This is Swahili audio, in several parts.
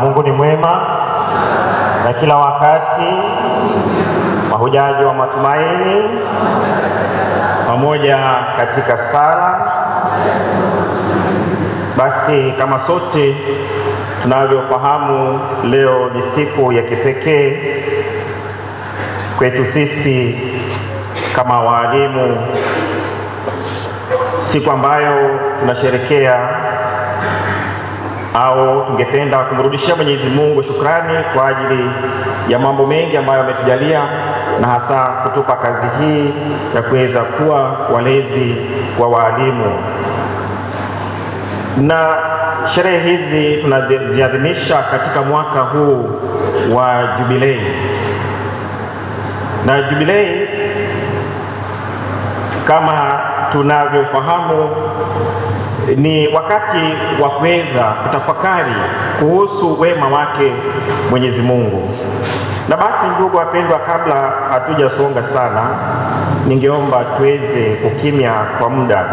Mungu ni mwema na kila wakati. Mahujaji wa matumaini pamoja katika sala. Basi kama sote tunavyofahamu, leo ni siku ya kipekee kwetu sisi kama walimu, siku ambayo tunasherekea au tungependa kumrudishia Mwenyezi Mungu shukrani kwa ajili ya mambo mengi ambayo ametujalia, na hasa kutupa kazi hii ya kuweza kuwa walezi wa walimu. Na sherehe hizi tunaziadhimisha katika mwaka huu wa jubilei. Na jubilei kama tunavyofahamu ni wakati wa kuweza kutafakari kuhusu wema wake Mwenyezi Mungu. Na basi ndugu wapendwa, kabla hatujasonga sana, ningeomba tuweze kukimya kwa muda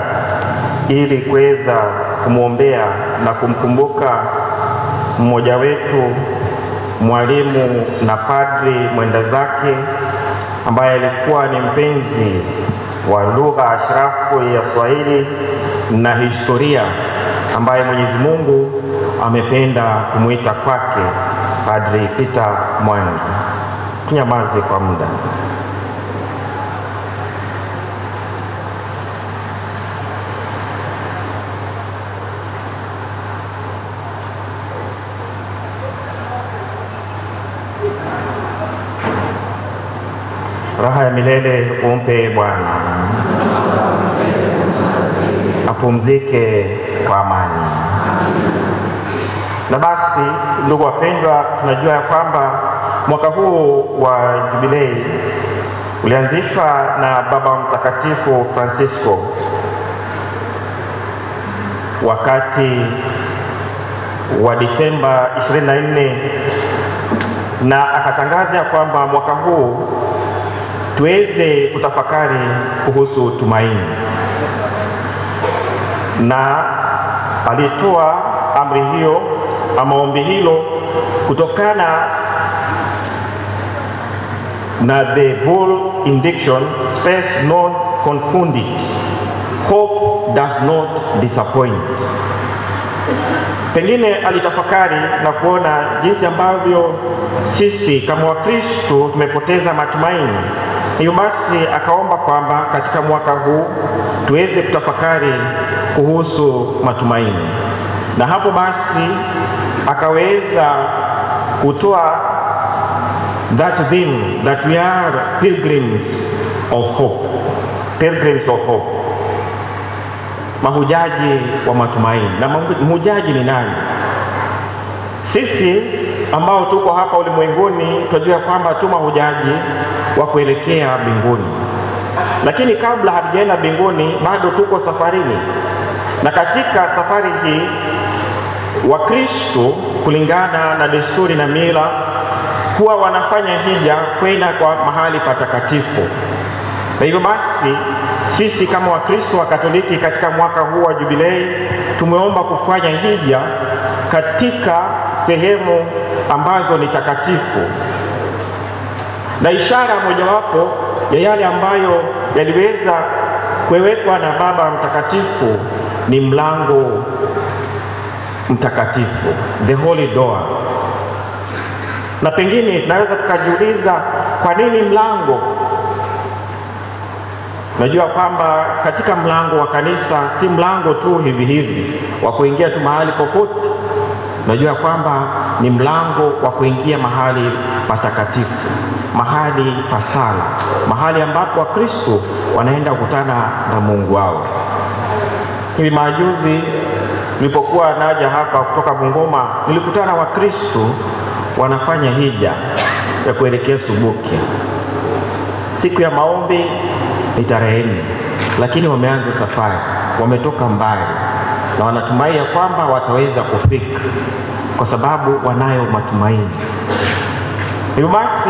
ili kuweza kumwombea na kumkumbuka mmoja wetu, mwalimu na padri mwenda zake, ambaye alikuwa ni mpenzi wa lugha ashrafu ya Swahili na historia, ambaye Mwenyezi Mungu amependa kumuita kwake, Padri Peter Mwangi. Tunyamaze kwa muda. Raha ya milele umpe Bwana, apumzike kwa amani. Na basi ndugu wapendwa, tunajua ya kwamba mwaka huu wa jubilei ulianzishwa na Baba Mtakatifu Francisco wakati wa Disemba 24, na akatangaza kwamba mwaka huu tuweze kutafakari kuhusu tumaini, na alitoa amri hiyo ama ombi hilo kutokana na the whole indiction, space not confounded, hope does not disappoint. Pengine alitafakari na kuona jinsi ambavyo sisi kama Wakristo tumepoteza matumaini. Hiyo basi akaomba kwamba katika mwaka huu tuweze kutafakari kuhusu matumaini. Na hapo basi akaweza kutoa that theme that we are pilgrims of hope. Pilgrims of hope, mahujaji wa matumaini. Na mhujaji ni nani? Sisi ambao tuko hapa ulimwenguni tunajua kwamba tu mahujaji wa kuelekea mbinguni, lakini kabla hatujaenda mbinguni bado tuko safarini. Na katika safari hii Wakristo kulingana na desturi na mila huwa wanafanya hija kwenda kwa mahali patakatifu. Na hivyo basi sisi kama Wakristo wa Katoliki katika mwaka huu wa jubilei tumeomba kufanya hija katika sehemu ambazo ni takatifu. Na ishara mojawapo ya yale ambayo yaliweza kuwekwa na Baba Mtakatifu ni mlango mtakatifu, the holy door. Na pengine tunaweza tukajiuliza kwa nini mlango? Najua kwamba katika mlango wa kanisa si mlango tu hivi hivi wa kuingia tu mahali popote. Najua kwamba ni mlango wa kuingia mahali patakatifu, mahali pasala, mahali ambapo Wakristo wanaenda kukutana na Mungu wao. Hivi majuzi nilipokuwa naja hapa kutoka Bungoma, nilikutana Wakristo wanafanya hija ya kuelekea Subukia. Siku ya maombi ni tarehe 4, lakini wameanza safari, wametoka mbali na wanatumai ya kwamba wataweza kufika kwa sababu wanayo matumaini. Hivyo basi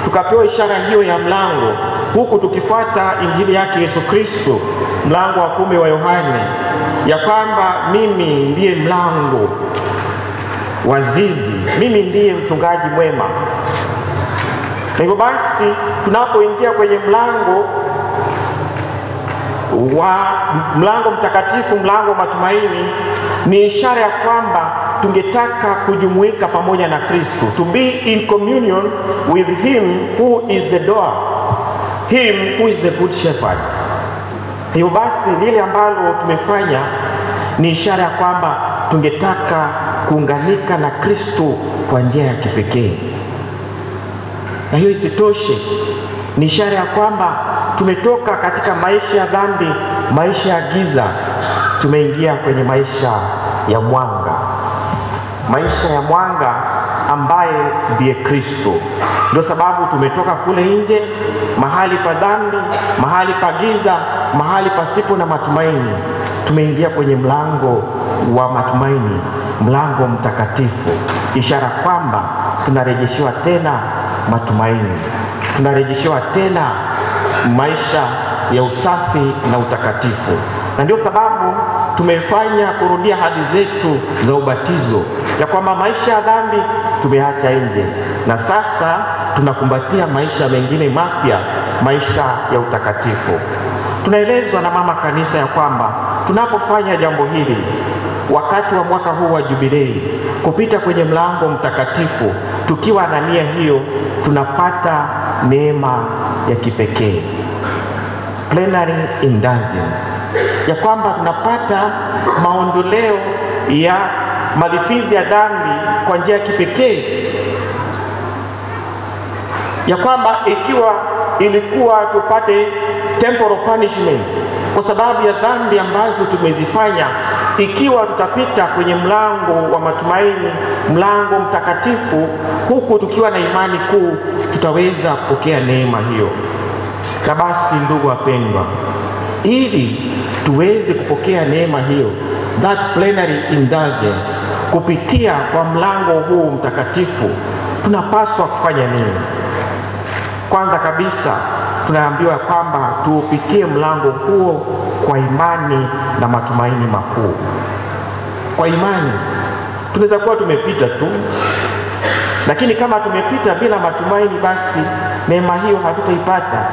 tukapewa ishara hiyo ya mlango, huku tukifuata Injili yake Yesu Kristo, mlango wa 10 wa Yohane, ya kwamba mimi ndiye mlango. wazizi, mimi ndiye mchungaji mwema. Na hivyo basi tunapoingia kwenye mlango mtakatifu, mlango wa matumaini, ni ishara ya kwamba tungetaka kujumuika pamoja na Kristo, to be in communion with him who is the door, him who is the good shepherd. Hivyo basi lile ambalo tumefanya ni ishara ya kwamba tungetaka kuunganika na Kristo kwa njia ya kipekee. Na hiyo isitoshe, ni ishara ya kwamba tumetoka katika maisha ya dhambi, maisha ya giza, tumeingia kwenye maisha ya mwanga. Maisha ya mwanga ambaye ndiye Kristo. Ndio sababu tumetoka kule nje, mahali pa dhambi, mahali pa giza, mahali pasipo na matumaini. Tumeingia kwenye mlango wa matumaini, mlango mtakatifu, ishara kwamba tunarejeshewa tena matumaini, tunarejeshewa tena maisha ya usafi na utakatifu. Na ndio sababu tumefanya kurudia hadi zetu za ubatizo, ya kwamba maisha ya dhambi tumeacha nje, na sasa tunakumbatia maisha mengine mapya, maisha ya utakatifu. Tunaelezwa na mama kanisa ya kwamba tunapofanya jambo hili wakati wa mwaka huu wa jubilei, kupita kwenye mlango mtakatifu, tukiwa na nia hiyo, tunapata neema ya kipekee, plenary indulgence, ya kwamba tunapata maondoleo ya malipizi ya dhambi kwa njia ya kipekee, ya kwamba ikiwa ilikuwa tupate temporal punishment kwa sababu ya dhambi ambazo tumezifanya, ikiwa tutapita kwenye mlango wa matumaini, mlango mtakatifu, huku tukiwa na imani kuu, tutaweza kupokea neema hiyo. Na basi ndugu wapendwa, ili tuweze kupokea neema hiyo, that plenary indulgence, kupitia kwa mlango huu mtakatifu, tunapaswa kufanya nini? Kwanza kabisa tunaambiwa kwamba tuupitie mlango huo kwa imani na matumaini makuu. Kwa imani tunaweza kuwa tumepita tu, lakini kama tumepita bila matumaini, basi neema hiyo hatutaipata.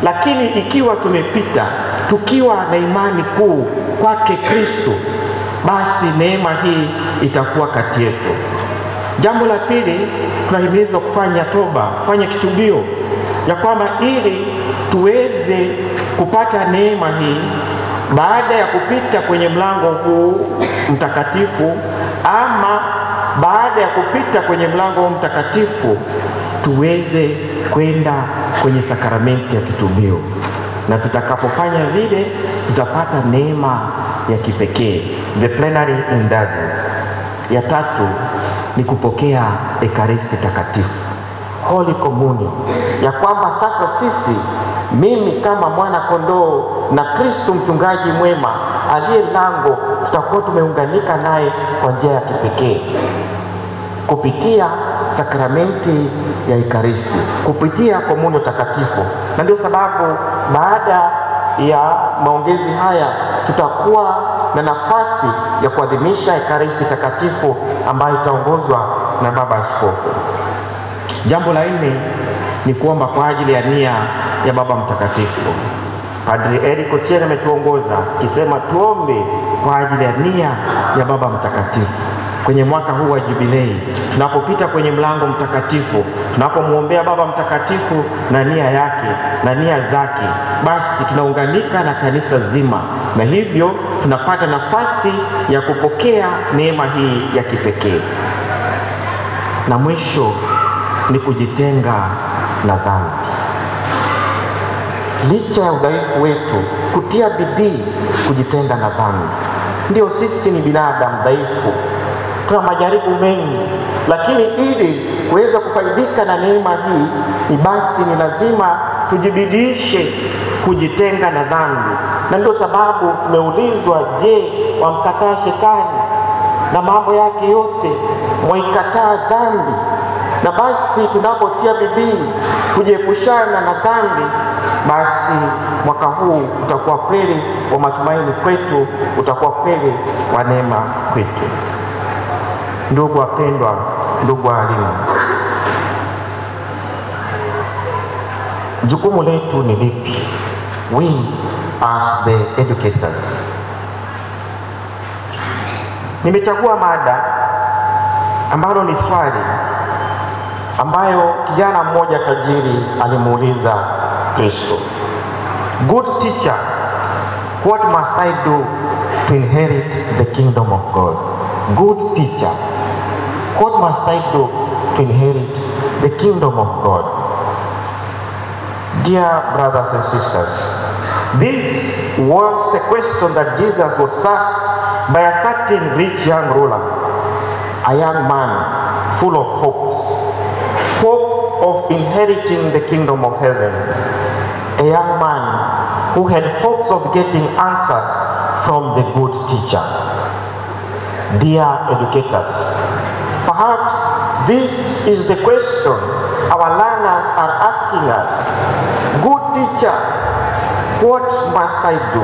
Lakini ikiwa tumepita tukiwa na imani kuu kwake Kristo, basi neema hii itakuwa kati yetu. Jambo la pili, tunahimizwa kufanya toba, kufanya kitubio, ya kwamba ili tuweze kupata neema hii, baada ya kupita kwenye mlango huu mtakatifu, ama baada ya kupita kwenye mlango mtakatifu, tuweze kwenda kwenye sakramenti ya kitubio. Na tutakapofanya vile, tutapata neema ya kipekee, the plenary indulgence. Ya tatu ni kupokea ekaristi takatifu, Holy Communion, ya kwamba sasa sisi, mimi kama mwana kondoo na Kristo mchungaji mwema aliye lango, tutakuwa tumeunganika naye kwa njia ya kipekee kupitia sakramenti ya ekaristi, kupitia komunyo takatifu. Na ndio sababu baada ya maongezi haya tutakuwa na nafasi ya kuadhimisha ekaristi takatifu ambayo itaongozwa na Baba Askofu. Jambo la nne ni kuomba kwa ajili ya nia ya Baba Mtakatifu. Padre Eric Otieno ametuongoza kisema tuombe kwa ajili ya nia ya Baba Mtakatifu. Kwenye mwaka huu wa jubilei, tunapopita kwenye mlango mtakatifu, tunapomwombea Baba Mtakatifu na nia yake na nia zake, basi tunaunganika na kanisa zima, na hivyo tunapata nafasi ya kupokea neema hii ya kipekee. Na mwisho ni kujitenga na dhambi. Licha ya udhaifu wetu, kutia bidii kujitenga na dhambi. Ndio, sisi ni binadamu dhaifu, tuna majaribu mengi, lakini ili kuweza kufaidika na neema hii, ni basi ni lazima tujibidishe kujitenga na dhambi. Na ndio sababu tumeulizwa, je, wamkataa shetani na mambo yake yote, mwaikataa dhambi? Na basi tunapotia bidii kujiepushana na dhambi, basi mwaka huu utakuwa kweli wa matumaini kwetu, utakuwa kweli wa neema kwetu. Ndugu wapendwa, ndugu walimu, jukumu letu ni lipi? We as the educators. Nimechagua mada ambalo ni swali ambayo kijana mmoja tajiri alimuuliza Kristo. Good teacher, what must I do to inherit the kingdom of God? Good teacher, what must I do to inherit the kingdom of God? Dear brothers and sisters, this was a question that Jesus was asked by a certain rich young ruler, a young man full of hope of inheriting the kingdom of heaven, a young man who had hopes of getting answers from the good teacher. Dear educators, perhaps this is the question our learners are asking us. Good teacher, what must I do?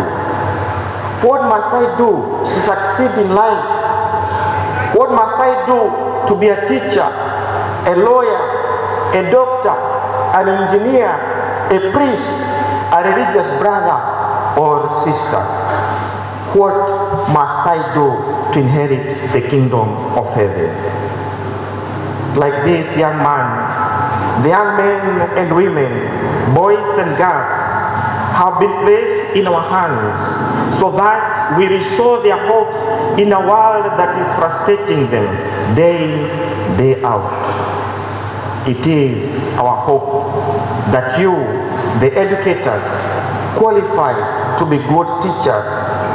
What must I do to succeed in life? What must I do to be a teacher, a lawyer, a doctor, an engineer, a priest, a religious brother or sister? What must I do to inherit the kingdom of heaven? Like this young man, the young men and women, boys and girls, have been placed in our hands so that we restore their hopes in a world that is frustrating them day out. It is our hope that you, the educators, qualify to be good teachers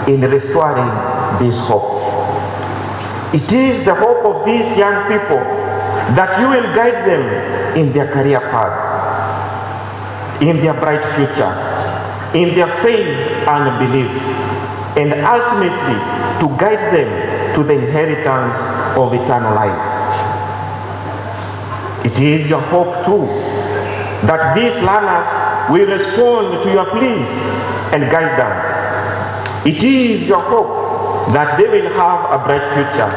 in restoring this hope. It is the hope of these young people that you will guide them in their career paths, in their bright future, in their faith and belief, and ultimately to guide them to the inheritance of eternal life. It is your hope too that these learners will respond to your pleas and guidance. It is your hope that they will have a bright future.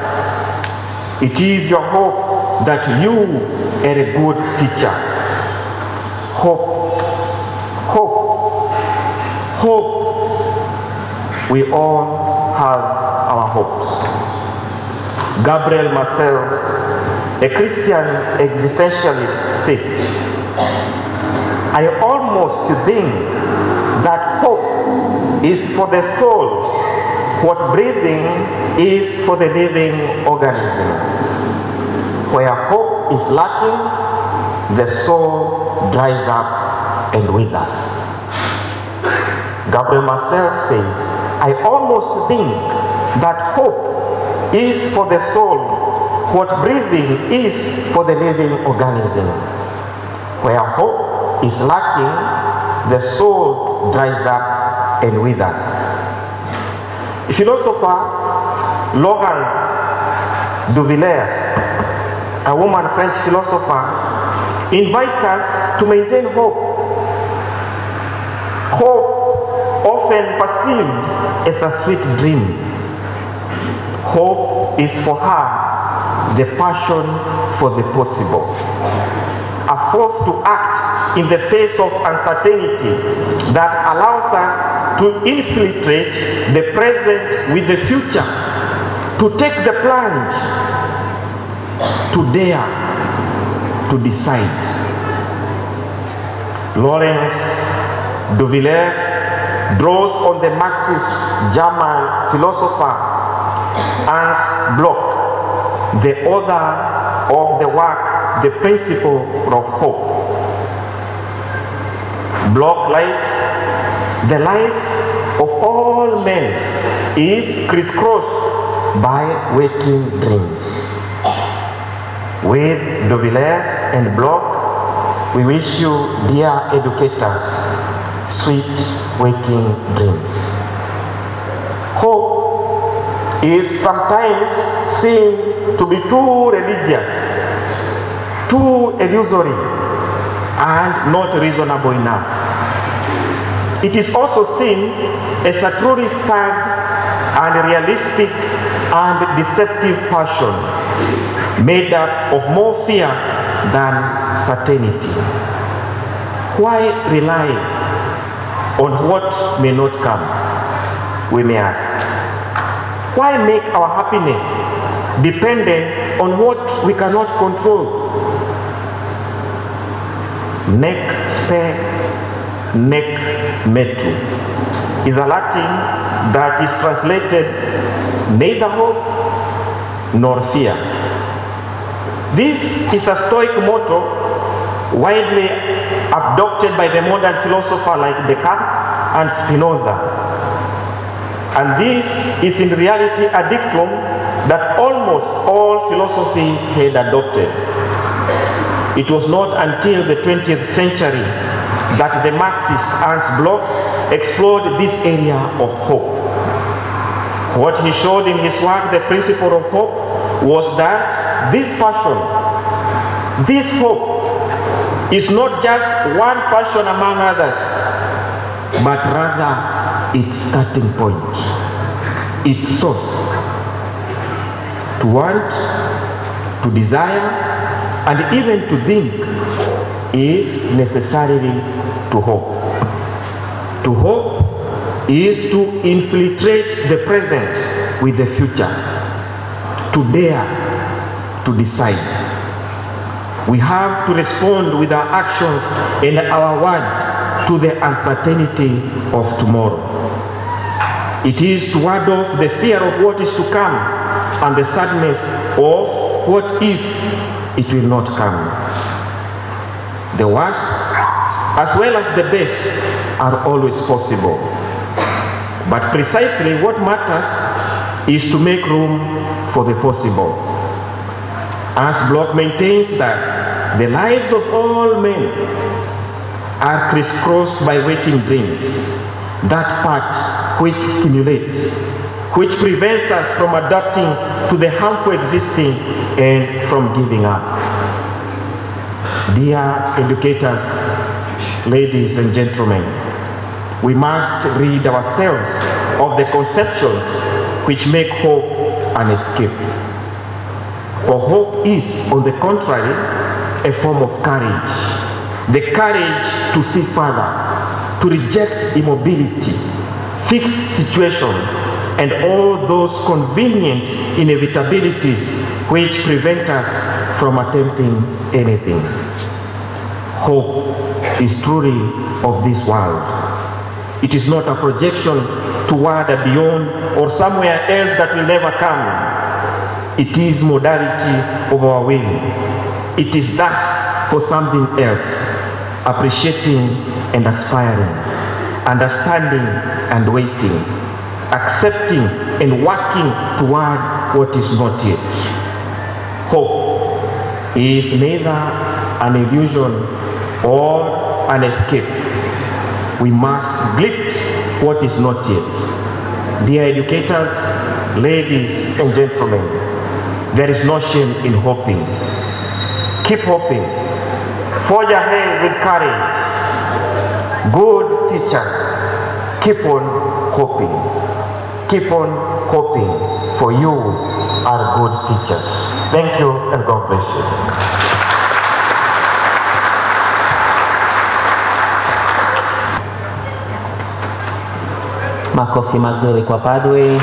It is your hope that you are a good teacher. Hope. We all have our hopes. Gabriel Marcel, a Christian existentialist, states, I almost think that hope is for the soul what breathing is for the living organism. Where hope is lacking, the soul dries up and withers. Gabriel Marcel says, I almost think that hope is for the soul what breathing is for the living organism. Where hope is lacking, the soul dries up and withers. Philosopher Laurence de Villers, a woman French philosopher, invites us to maintain hope. Hope often perceived as a sweet dream. Hope is for her the passion for the possible, a force to act in the face of uncertainty that allows us to infiltrate the present with the future, to take the plunge, to dare, to decide. Laurence de Villers draws on the Marxist German philosopher Ernst Bloch, the author of the work The Principle of Hope. Bloch writes, the life of all men is crisscrossed by waking dreams. With de Villers and Bloch, we wish you, dear educators, sweet waking dreams. Hope is sometimes seen to be too religious, too illusory, and not reasonable enough. It is also seen as a truly sad and realistic and deceptive passion made up of more fear than certainty. Why rely on what may not come? We may ask. Why make our happiness dependent on what we cannot control? Nec spere, nec metu is a Latin that is translated neither hope nor fear. This is a Stoic motto widely adopted by the modern philosopher like Descartes and Spinoza. And this is in reality a dictum that almost all philosophy had adopted. It was not until the 20th century that the Marxist Ernst Bloch explored this area of hope. What he showed in his work, The Principle of Hope, was that this passion, this hope, is not just one passion among others, but rather its starting point, its source. To want, to desire, and even to think is necessarily to hope. To hope is to infiltrate the present with the future, to dare, to decide. We have to respond with our actions and our words to the uncertainty of tomorrow. It is to ward off the fear of what is to come and the sadness of what if it will not come. The worst as well as the best are always possible. But precisely what matters is to make room for the possible. Ernst Bloch maintains that the lives of all men are crisscrossed by waiting dreams, that part which stimulates, which prevents us from adapting to the harmful existing and from giving up. Dear educators, ladies and gentlemen, we must rid ourselves of the conceptions which make hope an escape. For hope is, on the contrary, a form of courage. The courage to see further, to reject immobility, fixed situation, and all those convenient inevitabilities which prevent us from attempting anything. Hope is truly of this world. It is not a projection toward a beyond or somewhere else that will never come. It is modality of our will. It is thus for something else, appreciating and aspiring, understanding and waiting, accepting and working toward what is not yet. Hope is neither an illusion or an escape. We must glimpse what is not yet. Dear educators, ladies and gentlemen, there is no shame in hoping. Keep hoping. Forge ahead with courage. Good teachers, keep on hoping. Keep on hoping, for you are good teachers. Thank you and God bless you. Makofi mazuri kwa padre.